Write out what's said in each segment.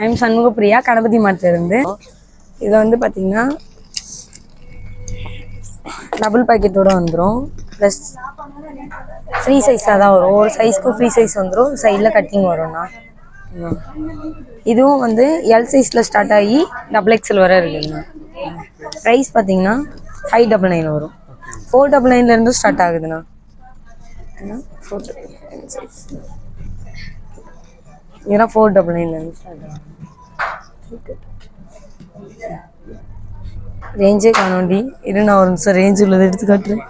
I'm Shanmugapriya Ganapathi மாட்டிலிருந்து. இதில் வந்து பார்த்தீங்கன்னா டபுள் பாக்கெட்டோட வந்துடும். ப்ளஸ் ஃப்ரீ சைஸாக தான் வரும். ஒரு சைஸ்க்கு ஃப்ரீ சைஸ் வந்துடும். சைடில் கட்டிங் வரும்ண்ணா. இதுவும் வந்து எல் சைஸில் ஸ்டார்ட் ஆகி XXL வரை இருக்குதுண்ணா. ப்ரைஸ் பார்த்தீங்கன்னா 599 வரும். 499 ஸ்டார்ட் ஆகுதுண்ணா. 499 சைஸ் இதெல்லாம் 499 ஸ்டார்ட் ஆகுது. ரேஞ்சே காணோண்டி. இரு நான் ஒரு நிமிஷம் ரேஞ்ச் உள்ளதை எடுத்து காட்டுறேன்.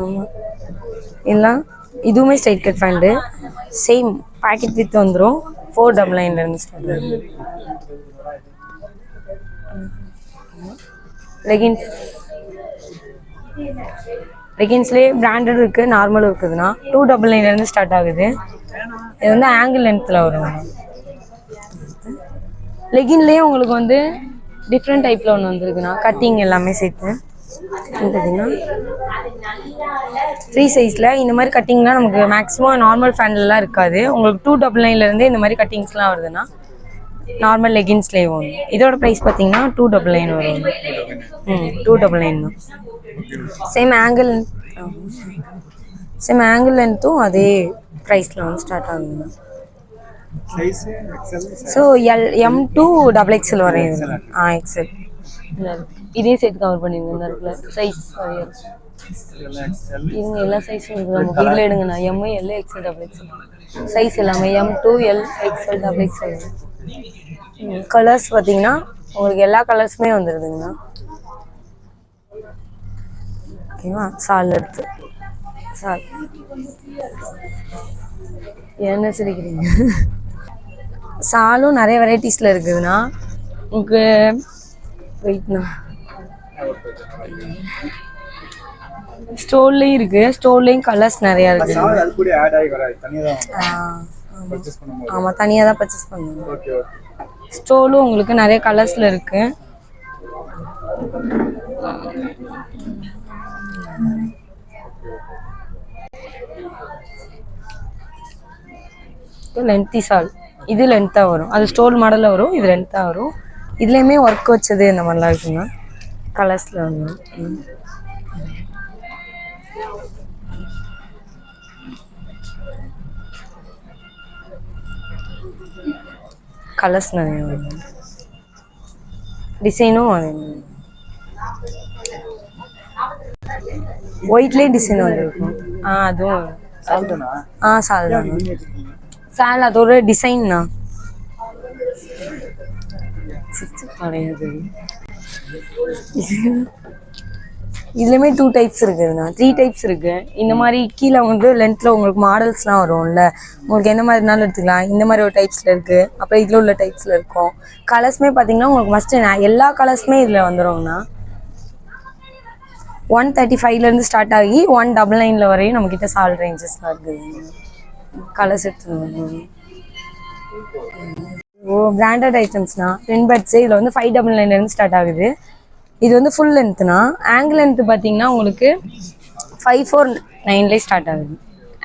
ஆமாம் எல்லாம் இதுவுமே straight cut pant. Same packet with வந்துடும். 499 ஸ்டார்ட் ஆகுது. லெகின்ஸ்லேயே பிராண்டட் இருக்குது, நார்மலும் இருக்குதுண்ணா. 299 ஸ்டார்ட் ஆகுது. இது வந்து ஆங்கிள் லென்த்தில் வரும். லெகின்லேயே உங்களுக்கு வந்து டிஃப்ரெண்ட் டைப்பில் ஒன்று வந்துருக்குண்ணா. கட்டிங் எல்லாமே சேர்த்து பார்த்தீங்கன்னா ஃப்ரீ சைஸில் இந்த மாதிரி கட்டிங்லாம் நமக்கு மேக்ஸிமம் நார்மல் ஃபேன்லாம் இருக்காது. உங்களுக்கு 299 இந்த மாதிரி கட்டிங்ஸ்லாம் வருதுண்ணா. நார்மல் லெகின்ஸ்லேயே வரும். இதோட ப்ரைஸ் பார்த்தீங்கன்னா 299 வரும். 299 தான். சேம் ஆங்கிள் லென்த்தும் அதே ப்ரைஸில் வந்து ஸ்டார்ட் ஆகுதுண்ணா. ஸோ M to XXL வரையும் XL இதே சேர்த்து கவர் பண்ணிடுங்க. இந்த இடத்துல சைஸ் இவங்க எல்லா சைஸும் இருக்குது. நமக்கு இதில் எடுங்கண்ணா. M, L, XL, XXL size எல்லாமே M to L, XL, XXL. Colours பார்த்தீங்கன்னா உங்களுக்கு எல்லா கலர்ஸுமே வந்துடுதுங்கண்ணா. ஓகேவா? சால் எடுத்து சால் என்ன சிரிக்கிறீங்க? சாலும் நிறைய வெரைட்டிஸில் இருக்குதுண்ணா. உங்களுக்கு வெயிட்ண்ணா ஸ்டோர்லேயும் இருக்குது. ஸ்டோர்லேயும் கலர்ஸ் நிறையா இருக்குது. ஆமாம், தனியாக தான் பர்ச்சேஸ் பண்ணுவோம். ஸ்டோலும் உங்களுக்கு நிறைய கலர்ஸில் இருக்குது. லென்த்தி சால் இது லென்த்தாக வரும். அது ஸ்டோல் மாடலில் வரும். இது லென்த்தாக வரும். இதுலேயுமே ஒர்க் வச்சது இந்த மாதிரிலாம் இருக்குங்க. கலர்ஸில் வந்து கலர்ஸ் நிறைய வரும். டிசைனும் அதே மாதிரி ஒயிட்லேயே டிசைன் வந்துருக்கும். அதுவும் சால் தான். சால் அதோட டிசைன்ண்ணா. இதுலேயுமே 2 டைப்ஸ் இருக்குதுண்ணா. 3 டைப்ஸ் இருக்குது. இந்த மாதிரி கீழே வந்து லென்த்தில் உங்களுக்கு மாடல்ஸ்லாம் வரும்ல, உங்களுக்கு எந்த மாதிரினாலும் எடுத்துக்கலாம். இந்த மாதிரி ஒரு டைப்ஸில் இருக்குது. அப்புறம் இதில் உள்ள டைப்ஸில் இருக்கும். கலர்ஸுமே பார்த்தீங்கன்னா உங்களுக்கு மஸ்ட்டு எல்லா கலர்ஸுமே இதில் வந்துடும்ண்ணா. 135 ஸ்டார்ட் ஆகி 199 வரையும் நம்மக்கிட்ட சால் ரேஞ்சஸ்லாம் இருக்குது. கலர்ஸ் எடுத்துக்கணும். பிராண்டட் ஐட்டம்ஸ்னா ட்வின் பெட்ஸு இதில் வந்து 599 ஸ்டார்ட் ஆகுது. இது வந்து ஃபுல் லென்த்னா. ஆங்கிள் லென்த்து பார்த்தீங்கன்னா உங்களுக்கு 549 ஸ்டார்ட் ஆகுது.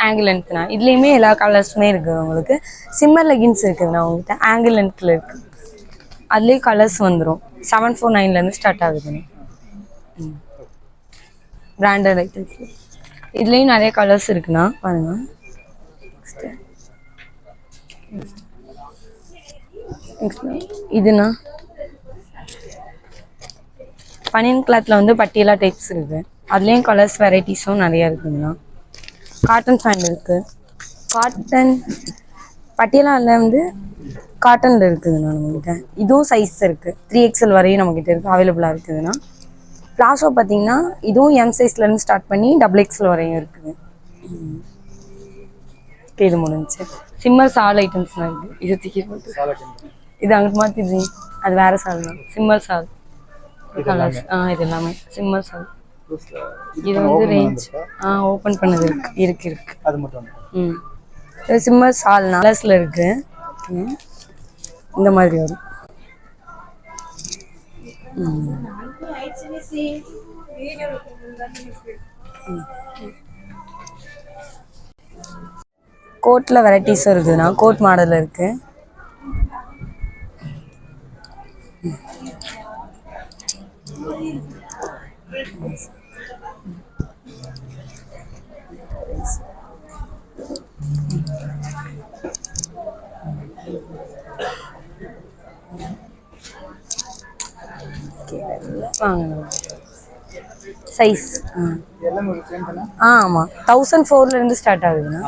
ஆங்கிள் லென்த்னா இதுலேயுமே எல்லா கலர்ஸுமே இருக்குது. உங்களுக்கு சிம்மர் லெகின்ஸ் இருக்குதுண்ணா உங்கள்கிட்ட. ஆங்கிள் லென்த்தில் இருக்குது. அதுலேயே கலர்ஸ் வந்துடும். 749 ஸ்டார்ட் ஆகுதுண்ணா. பிராண்டட் ஐட்டம்ஸ் இதுலேயும் நிறைய கலர்ஸ் இருக்குண்ணா. பாருங்கள். இதுண்ணா பனியன் கிளாத்தில் வந்து பட்டியலா டைப்ஸ் இருக்குது. அதுலேயும் கலர்ஸ் வெரைட்டிஸும் நிறையா இருக்குதுண்ணா. காட்டன் ஃபேண்ட் இருக்குது. காட்டன் பட்டியலாவில் வந்து காட்டனில் இருக்குதுண்ணா நம்மகிட்ட. இதுவும் சைஸ் இருக்குது. 3XL வரையும் நம்மக்கிட்ட இருக்குது, அவைலபிளாக இருக்குதுண்ணா. பிளாசோ பார்த்தீங்கன்னா இதுவும் M சைஸ்லேருந்து ஸ்டார்ட் பண்ணி XXL வரையும் இருக்குது. இது முடிஞ்சு சிம்மர் சால் ஐட்டம்ஸ்லாம் இருக்குது. இது தூக்கி போட்டு இது அங்கிட்டு மாற்றிடுறீங்க. அது வேறு சால் தான். சிம்மர் சால் கலர்ஸ் இது எல்லாமே சிம்மர் சால். இது வந்து ரேஞ்ச் ஓப்பன் பண்ணது இருக்கு. அது மட்டும் இது சிம்மர் சால் கலர்ஸில் இருக்குது. இந்த மாதிரி வரும். கோட்டில் வெரைட்டிஸும் இருக்குதுண்ணா. கோட் மாடல் இருக்குது. வாங்கண்ணா. சைஸ் ஆமாம் 1004 ஸ்டார்ட் ஆகுதுண்ணா.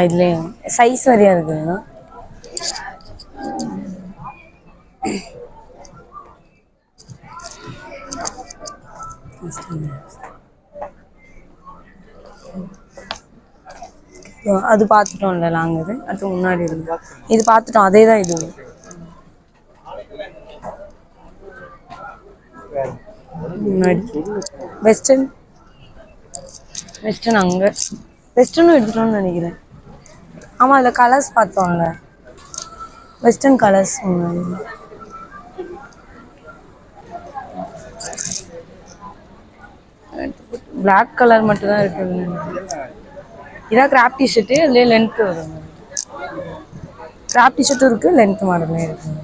இதுலேயும் சைஸ் வரையா இருக்குதுண்ணா. அது பார்த்துட்டோம்ல நாங்கள். அது முன்னாடி இருக்கு. இது பார்த்துட்டோம். அதே தான் இது. முன்னாடி வெஸ்டர்ன் அங்கே வெஸ்டர்னும் எடுத்துட்டோம்னு நினைக்கிறேன். ஆமாம் அதில் கலர்ஸ் பார்த்தோம்ல. வெஸ்டர்ன் கலர்ஸ் முன்னாடி. பிளாக் கலர் மட்டும் தான் இருக்குது. இதான் கிராப் டிஷர்ட்டு. அதுலேயே லென்த்து வரும். கிராப் டிஷர்ட்டும் இருக்குது, லென்த் மாடலே இருக்குது.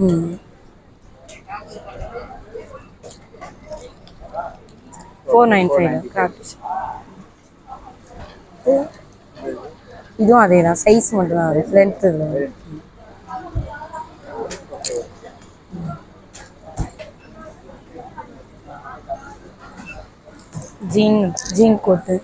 ம் 495 கிராப் டிஷர்ட். இதுவும் அதே தான். சைஸ் மட்டும் தான் வரும், லென்த்து இல்லை. ஜீன் கோட்டு.